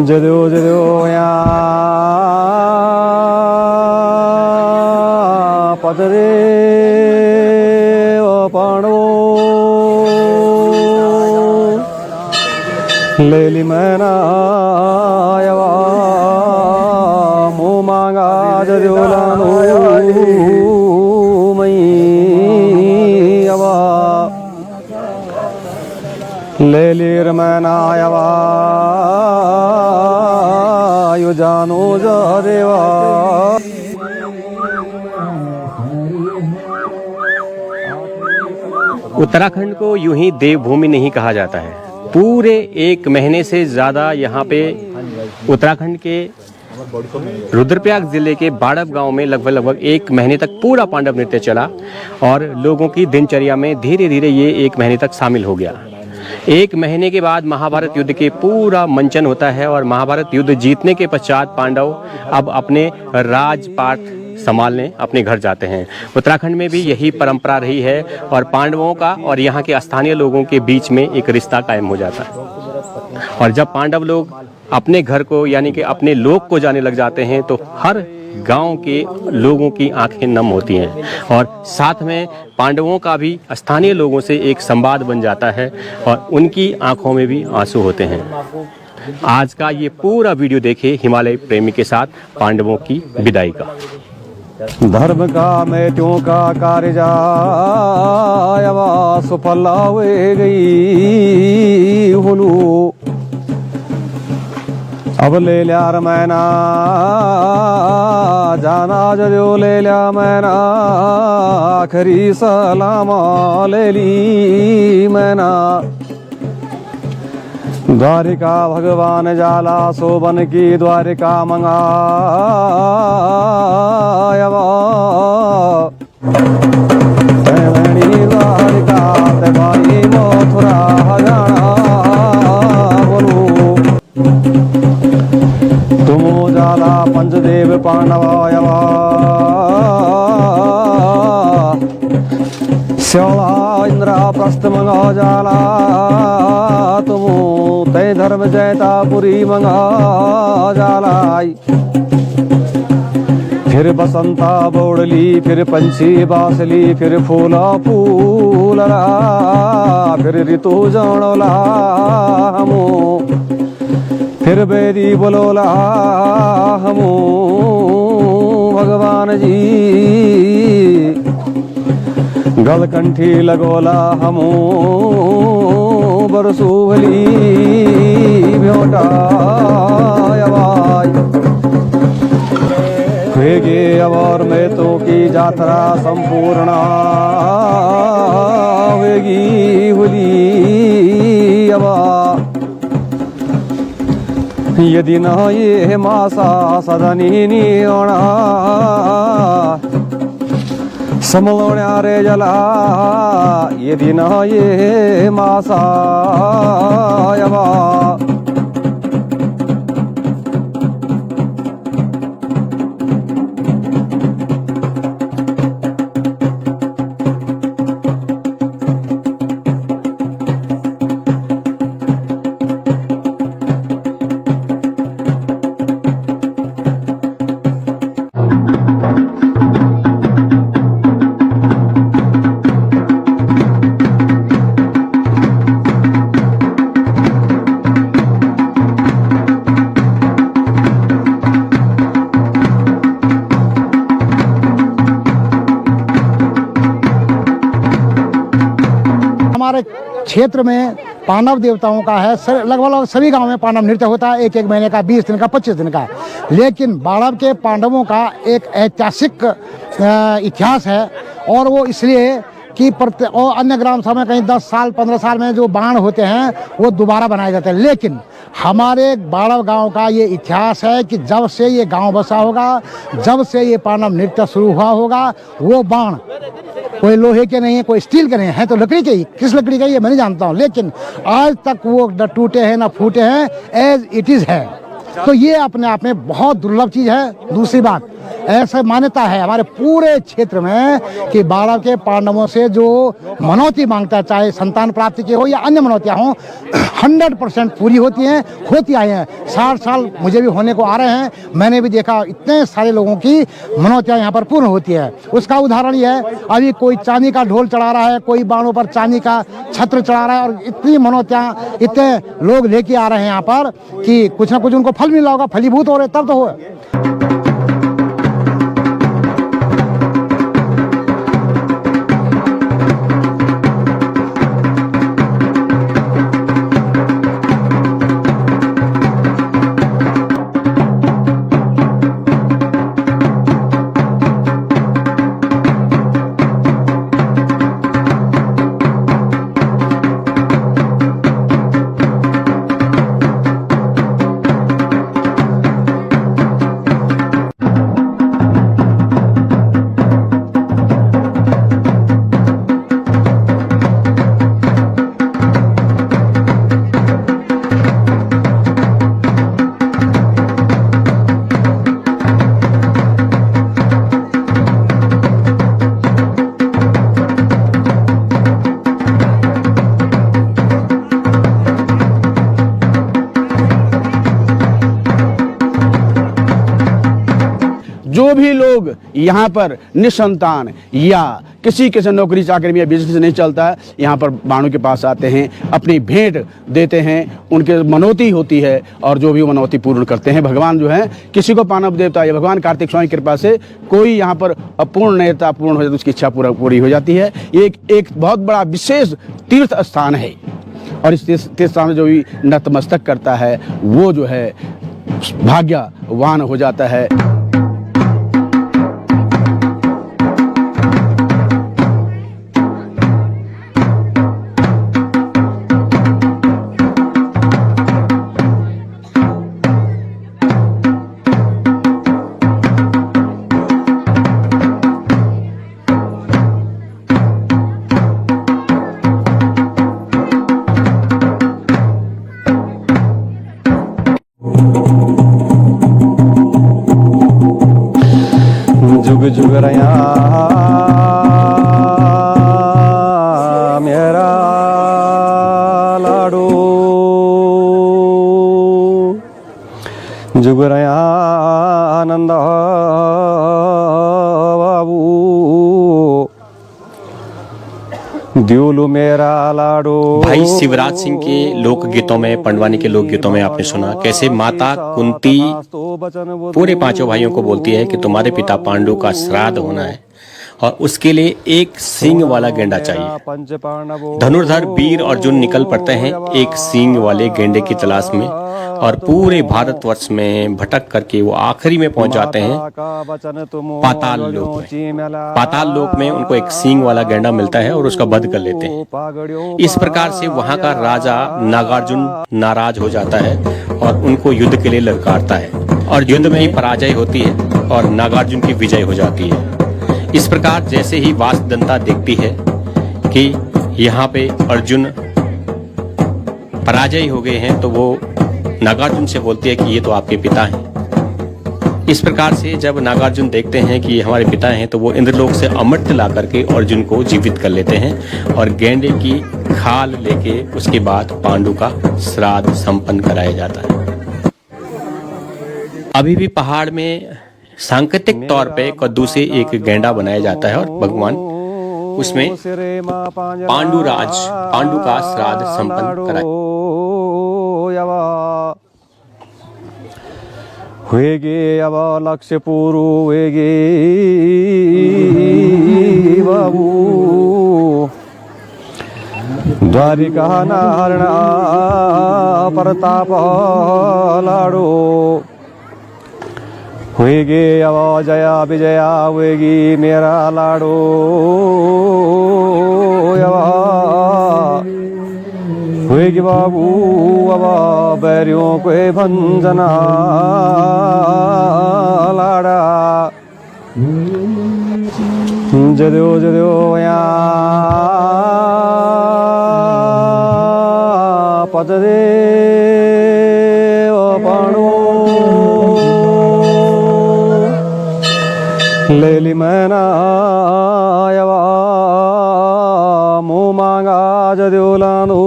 जदो जदो या पदरे पाणो लेली मैना यवा मुँह मांगा जदो लानो मई यवा लेलीर मैना यवा यो जानो जा देवा। उत्तराखंड को यूं ही देवभूमि नहीं कहा जाता है। पूरे 1 महीने से ज़्यादा यहाँ पे उत्तराखंड के रुद्रप्रयाग जिले के बाड़व गांव में लगभग 1 महीने तक पूरा पांडव नृत्य चला और लोगों की दिनचर्या में धीरे धीरे ये 1 महीने तक शामिल हो गया। 1 महीने के बाद महाभारत युद्ध के पूरा मंचन होता है और महाभारत युद्ध जीतने के पश्चात पांडव अब अपने राजपाट संभालने अपने घर जाते हैं। उत्तराखंड में भी यही परंपरा रही है और पांडवों का और यहाँ के स्थानीय लोगों के बीच में एक रिश्ता कायम हो जाता है। और जब पांडव लोग अपने घर को यानी कि अपने लोक को जाने लग जाते हैं तो हर गांव के लोगों की आंखें नम होती हैं और साथ में पांडवों का भी स्थानीय लोगों से एक संवाद बन जाता है और उनकी आंखों में भी आंसू होते हैं। आज का ये पूरा वीडियो देखिए हिमालय प्रेमी के साथ पांडवों की विदाई का। धर्म का मैत्यों का कार्य सुफल हुए गई हुनु अब ले लिया मैना जाना जो ले लिया मैना आखिरी सलाम ले ली मैना द्वारिका भगवान जाला शोभन की द्वारिका मंगा द्वारिका ते भाई मथुरा हरियाणा बोलो तुम जाला पंचदेव पांडवायवा श्योला इंद्रप्रस्थ मंगा जाला तुम तय धर्म जैतापुरी मंगा जाला। फिर बसंता बोड़ली फिर पंछी बासली फिर फूला फूलरा फिर ऋतु जानला हमो फिर बेदी बोलोला हमो भगवान जी गलकंठी लगोला हमो बरसू भली भ्योटा वेगे अवर में तो की यात्रा संपूर्ण वेगी हुली अवा यदि न ये मासा सदनी नियोणा समलोण्या रे जला यदि न ये मासा यवा। हमारे क्षेत्र में पांडव देवताओं का है लगभग सभी गांव में पांडव नृत्य होता है 1-1 महीने का 20 दिन का 25 दिन का। लेकिन बाड़व के पांडवों का एक ऐतिहासिक इतिहास है और वो इसलिए कि और अन्य ग्राम सभा में कहीं 10 साल 15 साल में जो बाण होते हैं वो दोबारा बनाए जाते हैं। लेकिन हमारे बाड़व गांव का ये इतिहास है कि जब से ये गांव बसा होगा जब से ये पांडव नृत्य शुरू हुआ होगा वो बाण कोई लोहे के नहीं है कोई स्टील के नहीं है तो लकड़ी के ही। किस लकड़ी का ये मैं नहीं जानता हूँ लेकिन आज तक वो न टूटे हैं न फूटे हैं एज इट इज़ है। तो ये अपने आप में बहुत दुर्लभ चीज़ है। दूसरी बात ऐसा मान्यता है हमारे पूरे क्षेत्र में कि बाड़ब के पांडवों से जो मनौती मांगता है, चाहे संतान प्राप्ति की हो या अन्य मनौतियाँ हों, 100% पूरी होती हैं, होती आई हैं। 60 साल मुझे भी होने को आ रहे हैं, मैंने भी देखा इतने सारे लोगों की मनौतियाँ यहाँ पर पूर्ण होती है। उसका उदाहरण ये है, अभी कोई चांदी का ढोल चढ़ा रहा है, कोई बाणों पर चांदी का छत्र चढ़ा रहा है, और इतनी मनौतियाँ इतने लोग लेके आ रहे हैं यहाँ पर कि कुछ ना कुछ उनको फल मिला होगा, फलीभूत हो रहे तब तो हो। जो भी लोग यहाँ पर निसंतान या किसी के से नौकरी चाकरी में या बिजनेस नहीं चलता है, यहाँ पर बाणों के पास आते हैं, अपनी भेंट देते हैं, उनके मनौती होती है और जो भी मनौती पूर्ण करते हैं। भगवान जो है किसी को पानव देवता या भगवान कार्तिक स्वामी की कृपा से कोई यहाँ पर अपूर्ण नेता पूर्ण हो जाती है, उसकी इच्छा पूरी हो जाती है। एक बहुत बड़ा विशेष तीर्थ स्थान है और इस तीर्थ स्थान में जो भी नतमस्तक करता है वो जो है भाग्यवान हो जाता है। जुग जुग रया मेरा लाडो, जुग रया आनंद बाबू, दियोलू मेरा लाडो। भाई शिवराज सिंह के लोकगीतों में, पंडवानी के लोकगीतों में आपने सुना कैसे माता कुंती पूरे पांचों भाइयों को बोलती है कि तुम्हारे पिता पांडु का श्राद्ध होना है और उसके लिए एक सींग वाला गेंडा चाहिए। धनुर्धर वीर अर्जुन निकल पड़ते हैं एक सींग वाले गेंडे की तलाश में और पूरे भारतवर्ष में भटक करके वो आखिरी में पहुंच जाते हैं पाताल लोक में। पाताल लोक में उनको एक सींग वाला गेंडा मिलता है और उसका वध कर लेते हैं। इस प्रकार से वहां का राजा नागार्जुन नाराज हो जाता है और उनको युद्ध के लिए ललकारता है और युद्ध में ही पराजय होती है और नागार्जुन की विजय हो जाती है। इस प्रकार जैसे ही वासुदंता देखती है कि यहाँ पे अर्जुन पराजय हो गए हैं तो वो नागार्जुन से बोलती है कि ये तो आपके पिता हैं। इस प्रकार से जब नागार्जुन देखते हैं कि ये हमारे पिता हैं तो वो इंद्रलोक से अमृत ला करके अर्जुन को जीवित कर लेते हैं और गेंडे की खाल लेके उसके बाद पांडु का श्राद्ध संपन्न कराया जाता है। अभी भी पहाड़ में सांकेतिक तौर पे कद्दू से एक गेंडा बनाया जाता है और भगवान उसमें पांडु का श्राद्ध संपन्न कराया। हुएगे अब लक्ष्य पूरू हुएगे बाबू, द्वारिका नारणा प्रताप लाडो, हुएगे अब जया विजया हुएगी मेरा लाडो। हुएगी बाबू अब बैरियों को भंजना लाड़ा, जदो जदो पद दे पाणो लेली मैना आयवा मुँह मांगा जदोलानू